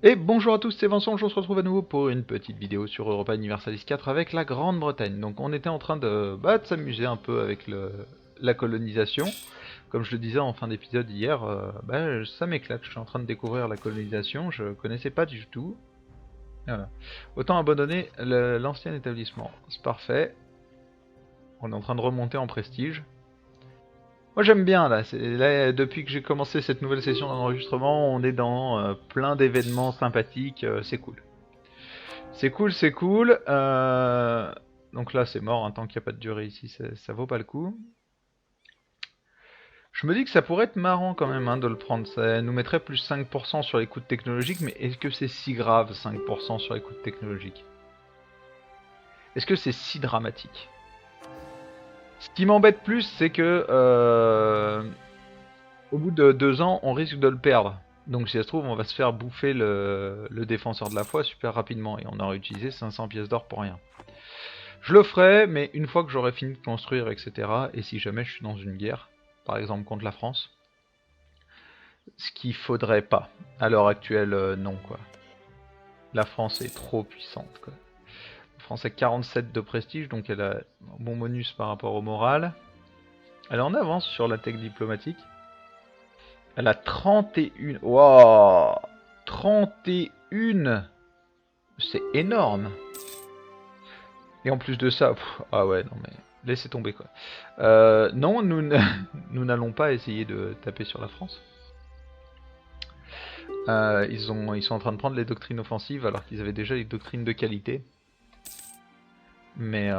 Et bonjour à tous, c'est Vincent, on se retrouve à nouveau pour une petite vidéo sur Europa Universalis 4 avec la Grande-Bretagne. Donc on était en train de s'amuser un peu avec la colonisation. Comme je le disais en fin d'épisode hier, ça m'éclate, je suis en train de découvrir la colonisation, je connaissais pas du tout. Voilà. Autant abandonner l'ancien établissement, c'est parfait. On est en train de remonter en prestige. Moi j'aime bien là, là, depuis que j'ai commencé cette nouvelle session d'enregistrement, on est dans plein d'événements sympathiques, c'est cool. C'est cool, c'est cool. Donc là, c'est mort, hein, tant qu'il n'y a pas de durée ici, ça vaut pas le coup. Je me dis que ça pourrait être marrant quand même de le prendre. Ça nous mettrait plus 5% sur les coûts technologiques, mais est-ce que c'est si grave 5% sur les coûts technologiques? Est-ce que c'est si dramatique? Ce qui m'embête plus, c'est que au bout de 2 ans, on risque de le perdre. Donc si ça se trouve, on va se faire bouffer le défenseur de la foi super rapidement et on aura utilisé 500 pièces d'or pour rien. Je le ferai, mais une fois que j'aurai fini de construire, etc. Et si jamais je suis dans une guerre, par exemple contre la France, ce qu'il faudrait pas. À l'heure actuelle, non quoi. La France est trop puissante quoi. La France a 47 de prestige, donc elle a un bon bonus par rapport au moral. Elle est en avance sur la tech diplomatique. Elle a 31. Waouh, 31. C'est énorme. Et en plus de ça, ah ouais, non mais laissez tomber quoi. Non, nous n'allons pas essayer de taper sur la France. Ils sont en train de prendre les doctrines offensives alors qu'ils avaient déjà les doctrines de qualité. Mais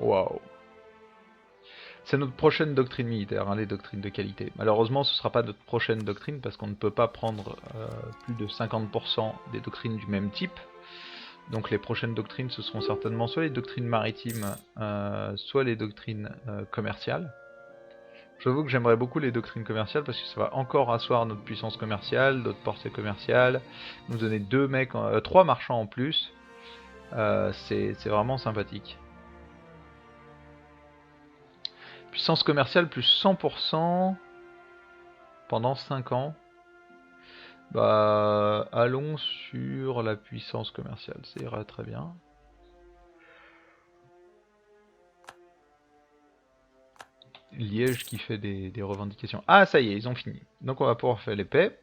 waouh. C'est notre prochaine doctrine militaire, hein, les doctrines de qualité. Malheureusement, ce ne sera pas notre prochaine doctrine parce qu'on ne peut pas prendre plus de 50% des doctrines du même type. Donc les prochaines doctrines, ce seront certainement soit les doctrines maritimes, soit les doctrines commerciales. J'avoue que j'aimerais beaucoup les doctrines commerciales parce que ça va encore asseoir notre puissance commerciale, notre portée commerciale, nous donner 3 marchands en plus. C'est vraiment sympathique. Puissance commerciale plus 100% pendant 5 ans. Bah, allons sur la puissance commerciale, ça ira très bien. Liège qui fait des revendications. Ah, ça y est, ils ont fini. Donc on va pouvoir faire les paix.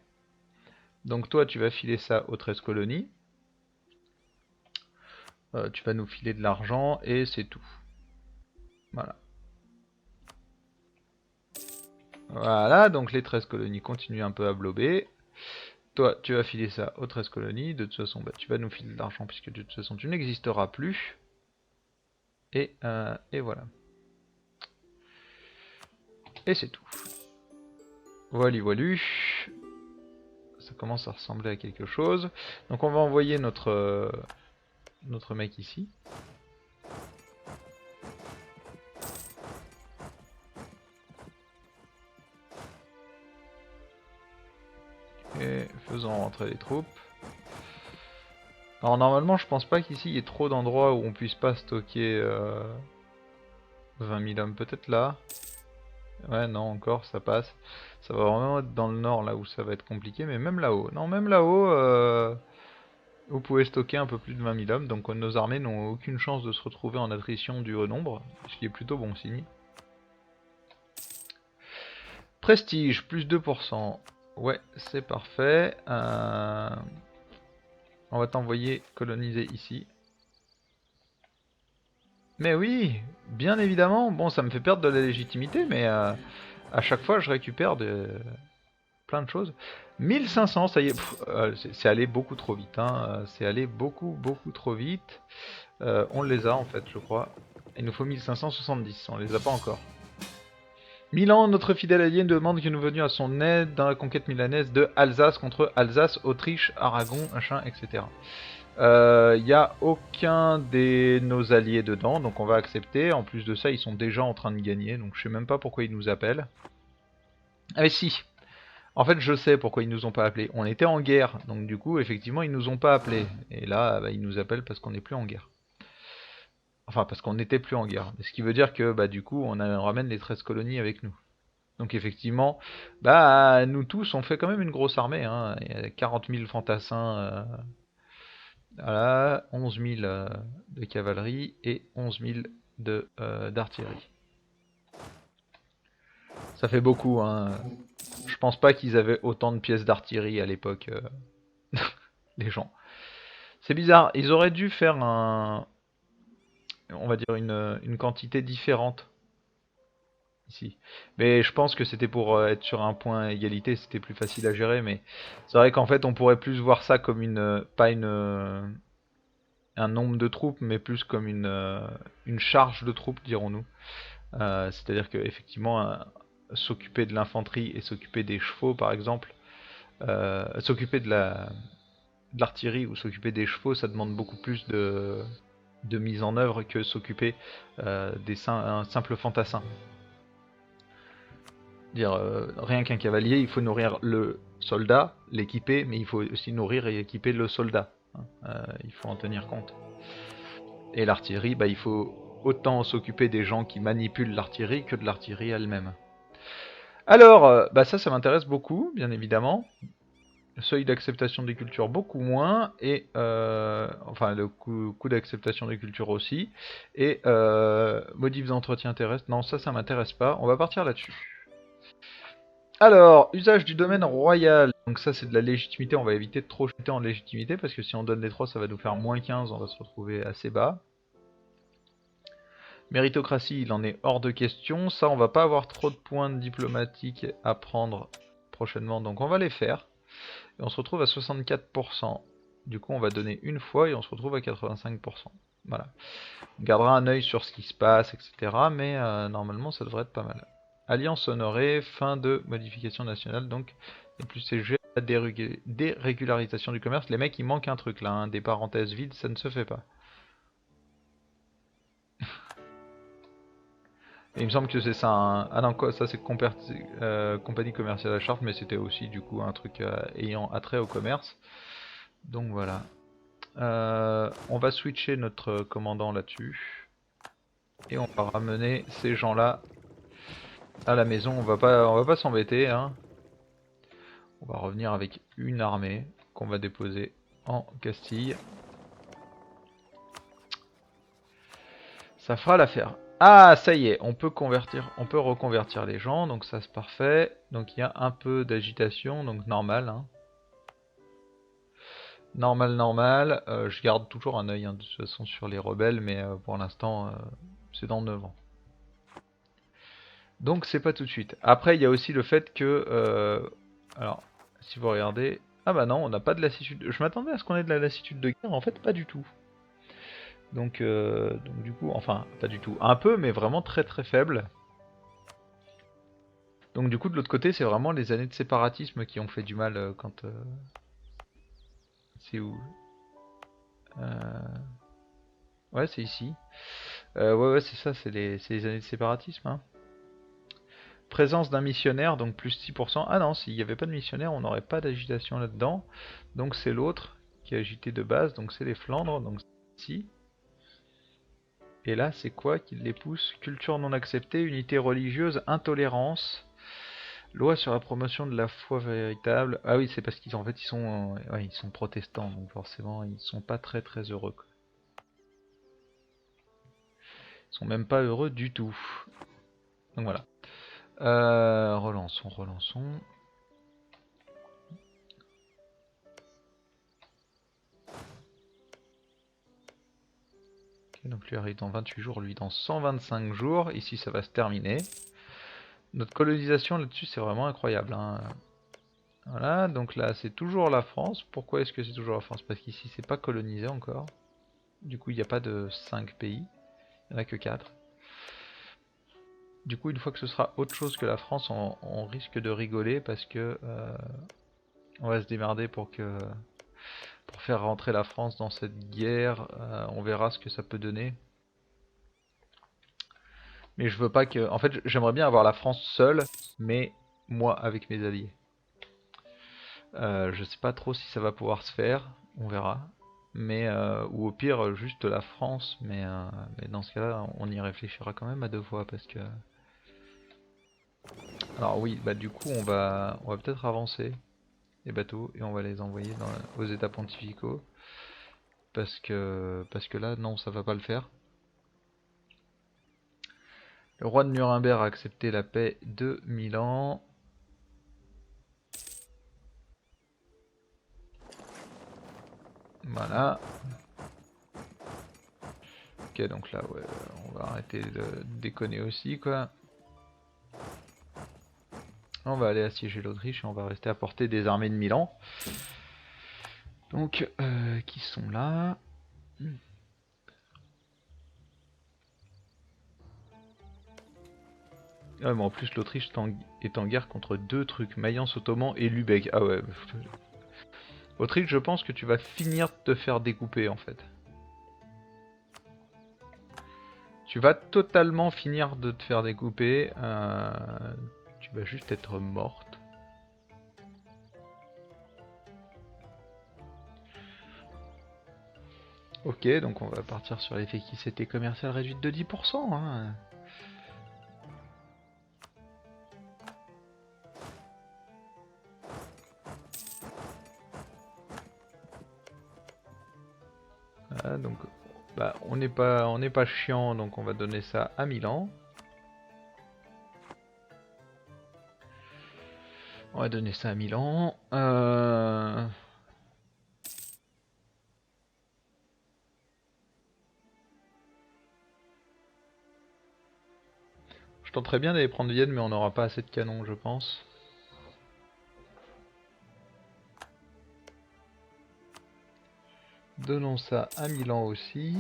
Donc toi, tu vas filer ça aux 13 colonies. Tu vas nous filer de l'argent et c'est tout. Voilà. Voilà, donc les 13 colonies continuent un peu à blober. Toi, tu vas filer ça aux 13 colonies. De toute façon, bah, tu vas nous filer de l'argent puisque de toute façon, tu n'existeras plus. Et voilà. Et c'est tout. Voilà, voilà. Ça commence à ressembler à quelque chose. Donc on va envoyer notre mec ici. Et faisons rentrer les troupes. Alors normalement je pense pas qu'ici il y ait trop d'endroits où on puisse pas stocker 20 000 hommes. Peut-être là. Ouais non encore ça passe. Ça va vraiment être dans le nord là où ça va être compliqué. Mais même là-haut. Non même là-haut vous pouvez stocker un peu plus de 20 000 hommes. Donc nos armées n'ont aucune chance de se retrouver en attrition du nombre. Ce qui est plutôt bon signe. Prestige plus 2%. Ouais c'est parfait. On va t'envoyer coloniser ici. Mais oui, bien évidemment. Bon, ça me fait perdre de la légitimité, mais à chaque fois, je récupère plein de choses. 1500, ça y est. C'est allé beaucoup trop vite. Hein. C'est allé beaucoup trop vite. On les a, en fait, je crois. Il nous faut 1570. On les a pas encore. Milan, notre fidèle allié, demande que nous venions à son aide dans la conquête milanaise de Alsace contre Alsace, Autriche, Aragon, machin, etc. Il n'y a aucun de nos alliés dedans, donc on va accepter. En plus de ça, ils sont déjà en train de gagner, donc je sais même pas pourquoi ils nous appellent. Ah mais si, en fait je sais pourquoi ils nous ont pas appelés. On était en guerre, donc du coup effectivement ils nous ont pas appelés. Et là bah, ils nous appellent parce qu'on n'est plus en guerre. Enfin parce qu'on n'était plus en guerre. Ce qui veut dire que bah du coup on ramène les 13 colonies avec nous. Donc effectivement, bah nous tous on fait quand même une grosse armée, hein. Il y a 40 000 fantassins, voilà, 11 000 de cavalerie et 11 000 d'artillerie. Ça fait beaucoup, hein. Je pense pas qu'ils avaient autant de pièces d'artillerie à l'époque, les gens. C'est bizarre, ils auraient dû faire on va dire une quantité différente ici. Mais je pense que c'était pour être sur un point égalité, c'était plus facile à gérer. Mais c'est vrai qu'en fait, on pourrait plus voir ça comme pas un nombre de troupes, mais plus comme une charge de troupes, dirons-nous. C'est-à-dire que effectivement, s'occuper de l'infanterie et s'occuper des chevaux, par exemple, s'occuper de l'artillerie ou s'occuper des chevaux, ça demande beaucoup plus de mise en œuvre que s'occuper un simple fantassin. Dire rien qu'un cavalier, il faut nourrir le soldat, l'équiper, mais il faut aussi nourrir et équiper le soldat. Il faut en tenir compte. Et l'artillerie, bah, il faut autant s'occuper des gens qui manipulent l'artillerie que de l'artillerie elle-même. Alors, bah ça m'intéresse beaucoup, bien évidemment. Seuil d'acceptation des cultures beaucoup moins, et enfin le coût d'acceptation des cultures aussi, et modifs d'entretien terrestre, non ça m'intéresse pas, on va partir là-dessus. Alors, usage du domaine royal, donc ça c'est de la légitimité, on va éviter de trop jeter en légitimité, parce que si on donne les 3 ça va nous faire moins 15, on va se retrouver assez bas. Méritocratie, il en est hors de question, ça on va pas avoir trop de points diplomatiques à prendre prochainement, donc on va les faire. Et on se retrouve à 64%. Du coup, on va donner une fois et on se retrouve à 85%. Voilà. On gardera un œil sur ce qui se passe, etc. Mais normalement, ça devrait être pas mal. Alliance honorée, fin de modification nationale. Donc, et plus c'est la dérégularisation du commerce. Les mecs, il manque un truc là. Hein. Des parenthèses vides, ça ne se fait pas. Et il me semble que c'est ça. Hein. Ah non, quoi, ça c'est compagnie commerciale à charte, mais c'était aussi du coup un truc ayant attrait au commerce. Donc voilà. On va switcher notre commandant là-dessus. Et on va ramener ces gens-là à la maison. On va pas s'embêter. Hein. On va revenir avec une armée qu'on va déposer en Castille. Ça fera l'affaire. Ah, ça y est, on peut reconvertir les gens, donc ça c'est parfait. Donc il y a un peu d'agitation, donc normal. Hein. Normal. Je garde toujours un œil hein, de toute façon sur les rebelles, mais pour l'instant c'est dans 9 ans. Donc c'est pas tout de suite. Après il y a aussi le fait que alors si vous regardez, ah bah non on n'a pas de lassitude. Je m'attendais à ce qu'on ait de la lassitude de guerre, en fait pas du tout. Donc du coup enfin pas du tout, un peu mais vraiment très très faible. Donc du coup de l'autre côté c'est vraiment les années de séparatisme qui ont fait du mal quand c'est où ouais c'est ici. Ouais c'est ça, c'est les années de séparatisme. Hein. Présence d'un missionnaire, donc plus 6%. Ah non, s'il n'y avait pas de missionnaire, on n'aurait pas d'agitation là-dedans. Donc c'est l'autre qui est agité de base, donc c'est les Flandres, donc ici. Et là, c'est quoi qui les pousse? Culture non acceptée, unité religieuse, intolérance, loi sur la promotion de la foi véritable. Ah oui, c'est parce qu'ils en fait ils sont protestants, donc forcément ils sont pas très très heureux. Quoi. Ils sont même pas heureux du tout. Donc voilà. Relançons. Donc lui arrive dans 28 jours, lui dans 125 jours. Ici ça va se terminer. Notre colonisation là-dessus c'est vraiment incroyable. Hein. Voilà, donc là c'est toujours la France. Pourquoi est-ce que c'est toujours la France? Parce qu'ici c'est pas colonisé encore. Du coup il n'y a pas de 5 pays. Il n'y en a que 4. Du coup une fois que ce sera autre chose que la France, on risque de rigoler parce que on va se démerder pour faire rentrer la France dans cette guerre. On verra ce que ça peut donner. Mais je veux pas que... En fait, j'aimerais bien avoir la France seule, mais moi avec mes alliés. Je sais pas trop si ça va pouvoir se faire, on verra. Mais ou au pire, juste la France, mais dans ce cas-là, on y réfléchira quand même à deux fois, parce que Alors oui, bah du coup on va peut-être avancer les bateaux et on va les envoyer aux états pontificaux parce que là non ça va pas le faire. Le roi de Nuremberg a accepté la paix de Milan. Voilà. Ok, donc là, ouais, on va arrêter de déconner aussi, quoi. On va aller assiéger l'Autriche et on va rester à portée des armées de Milan. Donc, qui sont là? Ah, mais en plus, l'Autriche est en guerre contre deux trucs, Mayence ottoman et Lübeck. Ah ouais. Autriche, je pense que tu vas finir de te faire découper, en fait. Tu vas totalement finir de te faire découper. Tu vas juste être morte. Ok, donc on va partir sur l'efficacité commerciale réduite de 10%. Hein. Voilà, donc bah, on n'est pas chiant, donc on va donner ça à Milan. On va donner ça à Milan. Je tenterais bien d'aller prendre Vienne, mais on n'aura pas assez de canons, je pense. Donnons ça à Milan aussi.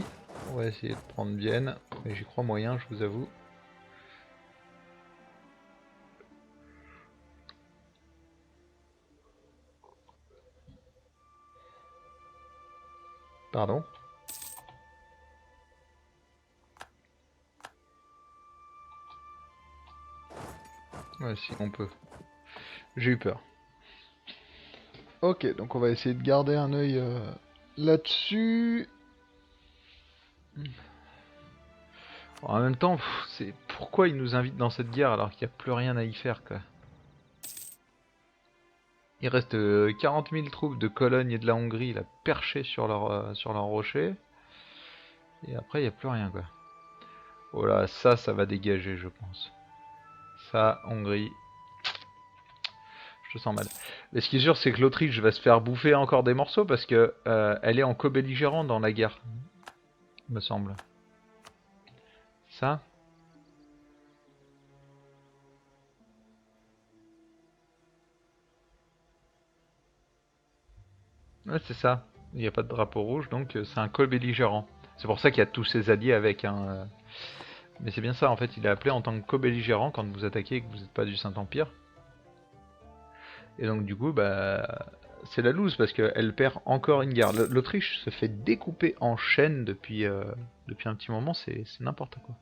On va essayer de prendre Vienne, mais j'y crois moyen, je vous avoue. Pardon. Ouais, si on peut. J'ai eu peur. Ok, donc on va essayer de garder un œil là-dessus. En même temps, c'est pourquoi ils nous invitent dans cette guerre alors qu'il n'y a plus rien à y faire, quoi. Il reste 40 000 troupes de Cologne et de la Hongrie là, perchées sur leur rocher. Et après, il n'y a plus rien, quoi. Voilà, ça va dégager, je pense. Ça, Hongrie, je te sens mal. Mais ce qui est sûr, c'est que l'Autriche va se faire bouffer encore des morceaux parce que elle est en co-belligérant dans la guerre, me semble. Ça. Ouais, c'est ça. Il n'y a pas de drapeau rouge, donc c'est un co-belligérant. C'est pour ça qu'il y a tous ses alliés avec. Hein. Mais c'est bien ça, en fait, il est appelé en tant que co-belligérant quand vous attaquez et que vous n'êtes pas du Saint-Empire. Et donc du coup, bah, c'est la loose parce qu'elle perd encore une guerre. L'Autriche se fait découper en chaînes depuis un petit moment, c'est n'importe quoi.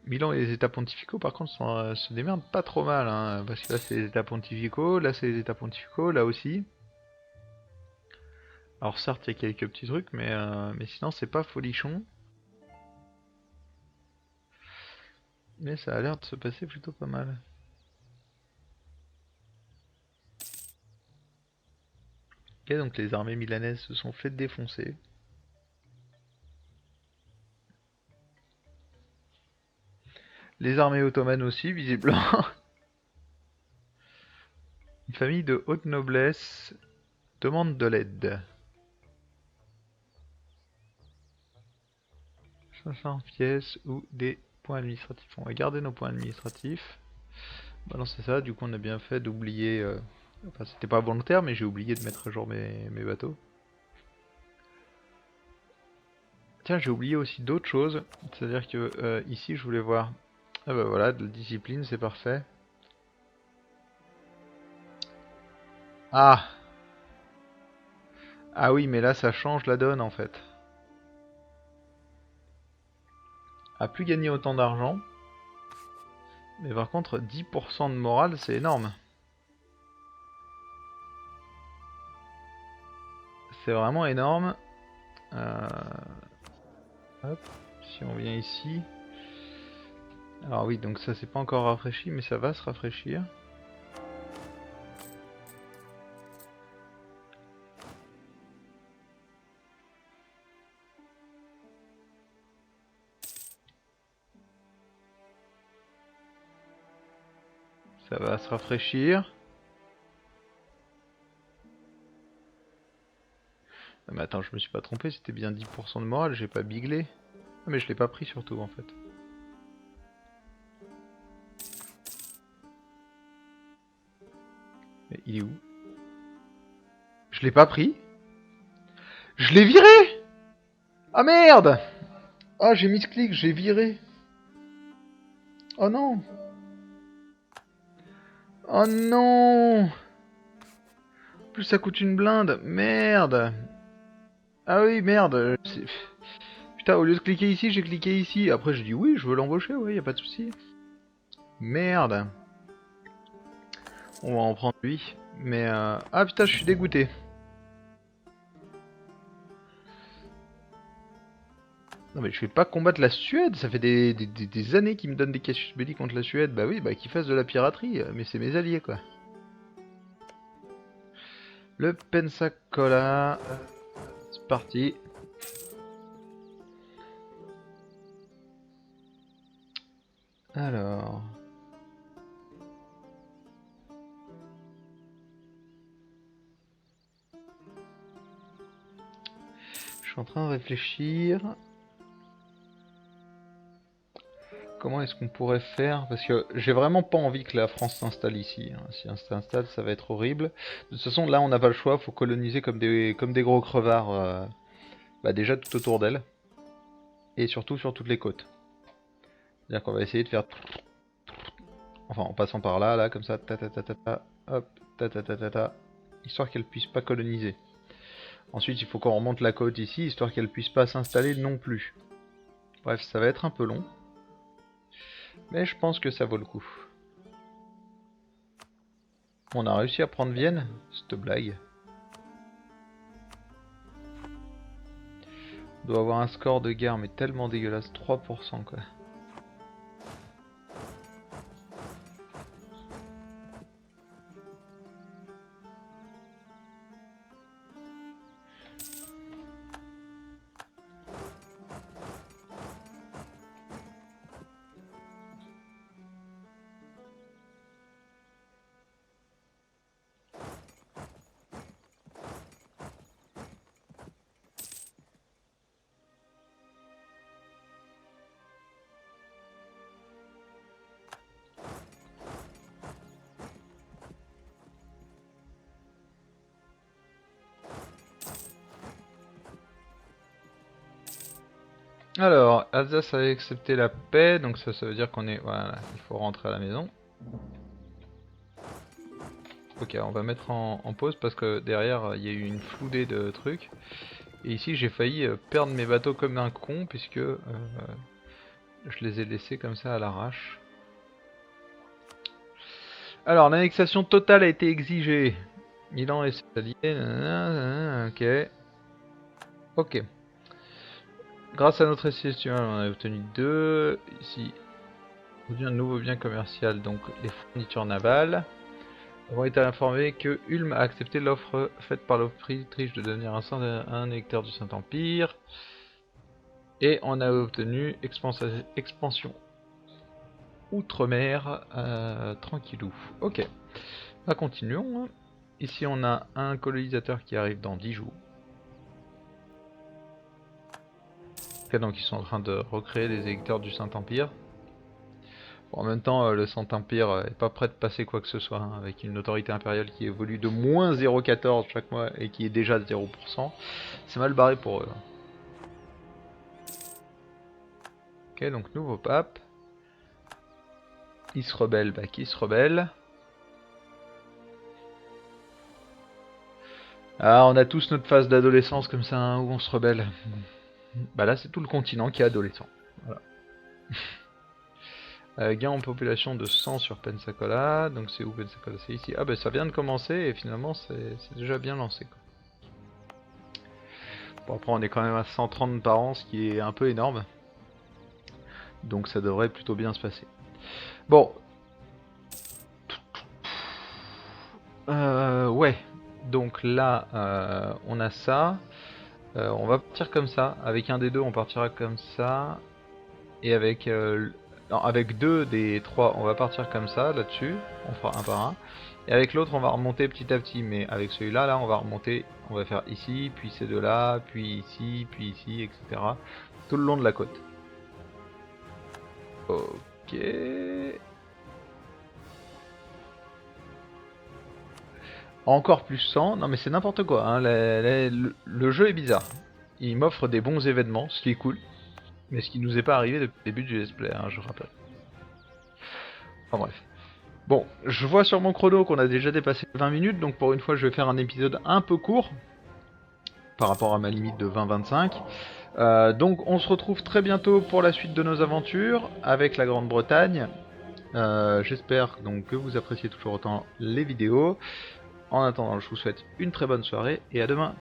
Milan et les états pontificaux par contre se démerdent pas trop mal, hein, parce que là c'est les états pontificaux, là c'est les états pontificaux, là aussi. Alors certes il y a quelques petits trucs, mais sinon c'est pas folichon. Mais ça a l'air de se passer plutôt pas mal. Ok, donc les armées milanaises se sont fait défoncer. Les armées ottomanes aussi, visiblement. Une famille de haute noblesse demande de l'aide. 500 pièces ou des points administratifs. On va garder nos points administratifs. Balancer ça, du coup on a bien fait d'oublier... Enfin c'était pas volontaire mais j'ai oublié de mettre à jour mes bateaux. Tiens j'ai oublié aussi d'autres choses. C'est-à-dire que ici je voulais voir... Ah bah voilà, de la discipline c'est parfait. Ah! Ah oui mais là ça change la donne en fait. A plus gagner autant d'argent. Mais par contre 10% de morale c'est énorme. C'est vraiment énorme. Euh, Hop, si on vient ici. Alors oui, donc ça c'est pas encore rafraîchi, mais ça va se rafraîchir. Ça va se rafraîchir. Ah, mais attends, je me suis pas trompé, c'était bien 10% de morale, j'ai pas biglé. Ah, mais je l'ai pas pris surtout en fait. Mais il est où? Je l'ai pas pris? Je l'ai viré! Ah merde! Ah, j'ai mis ce clic, j'ai viré. Oh non! Oh non! En plus ça coûte une blinde, merde! Ah oui, merde! Putain, au lieu de cliquer ici, j'ai cliqué ici. Après, j'ai dit oui, je veux l'embaucher, ouais, y a pas de souci. Merde! On va en prendre lui. Mais ah putain, je suis dégoûté. Non mais je vais pas combattre la Suède, ça fait des années qu'ils me donnent des casus belli contre la Suède. Bah oui, bah qu'ils fassent de la piraterie, mais c'est mes alliés quoi. Le Pensacola, c'est parti. Alors... Je suis en train de réfléchir. Comment est-ce qu'on pourrait faire? Parce que j'ai vraiment pas envie que la France s'installe ici. Hein. Si elle s'installe, ça va être horrible. De toute façon, là, on n'a pas le choix. Faut coloniser comme des gros crevards. Bah déjà tout autour d'elle. Et surtout sur toutes les côtes. C'est-à-dire qu'on va essayer de faire... Enfin, en passant par là, là, comme ça. Ta ta ta ta ta. Hop. Ta ta ta ta ta. Histoire qu'elle puisse pas coloniser. Ensuite, il faut qu'on remonte la côte ici. Histoire qu'elle puisse pas s'installer non plus. Bref, ça va être un peu long. Mais je pense que ça vaut le coup. On a réussi à prendre Vienne? Cette blague. On doit avoir un score de guerre mais tellement dégueulasse, 3% quoi. Alors, Alsace a accepté la paix, donc ça veut dire qu'on est... Voilà, il faut rentrer à la maison. Ok, on va mettre en pause parce que derrière il y a eu une floudée de trucs. Et ici j'ai failli perdre mes bateaux comme un con puisque je les ai laissés comme ça à l'arrache. Alors, l'annexation totale a été exigée. Milan et ses alliés, nanana, ok. Ok. Grâce à notre institution, on a obtenu 2. Ici, aujourd'hui un nouveau bien commercial, donc les fournitures navales. Nous avons été informés que Ulm a accepté l'offre faite par l'Autriche de devenir un électeur du Saint-Empire. Et on a obtenu expansion outre-mer, tranquillou. Ok, bah, continuons. Ici on a un colonisateur qui arrive dans 10 jours. Ok, donc ils sont en train de recréer des électeurs du Saint-Empire. Bon, en même temps, le Saint-Empire est pas prêt de passer quoi que ce soit, hein, avec une autorité impériale qui évolue de moins 0,14 chaque mois et qui est déjà de 0%. C'est mal barré pour eux. Ok, donc nouveau pape. Il se rebelle, bah qui se rebelle? Ah, on a tous notre phase d'adolescence comme ça, hein, où on se rebelle. Bah là, c'est tout le continent qui est adolescent. Voilà. Gain en population de 100 sur Pensacola. Donc c'est où Pensacola? C'est ici. Ah bah ça vient de commencer et finalement c'est déjà bien lancé, quoi. Bon, après on est quand même à 130 par an, ce qui est un peu énorme. Donc ça devrait plutôt bien se passer. Bon. Ouais. Donc là, on a ça. On va partir comme ça. Avec un des deux, on partira comme ça. Et avec, non, avec deux des trois, on va partir comme ça, là-dessus. On fera un par un. Et avec l'autre, on va remonter petit à petit. Mais avec celui-là, là, on va remonter. On va faire ici, puis ces deux-là, puis ici, etc. Tout le long de la côte. Ok. Encore plus 100. Non mais c'est n'importe quoi. Hein. Le jeu est bizarre. Il m'offre des bons événements, ce qui est cool. Mais ce qui nous est pas arrivé depuis le début du let's play, hein, je rappelle. Enfin bref. Bon, je vois sur mon chrono qu'on a déjà dépassé 20 minutes, donc pour une fois je vais faire un épisode un peu court par rapport à ma limite de 20-25. Donc on se retrouve très bientôt pour la suite de nos aventures avec la Grande-Bretagne. J'espère donc que vous appréciez toujours autant les vidéos. En attendant, je vous souhaite une très bonne soirée et à demain.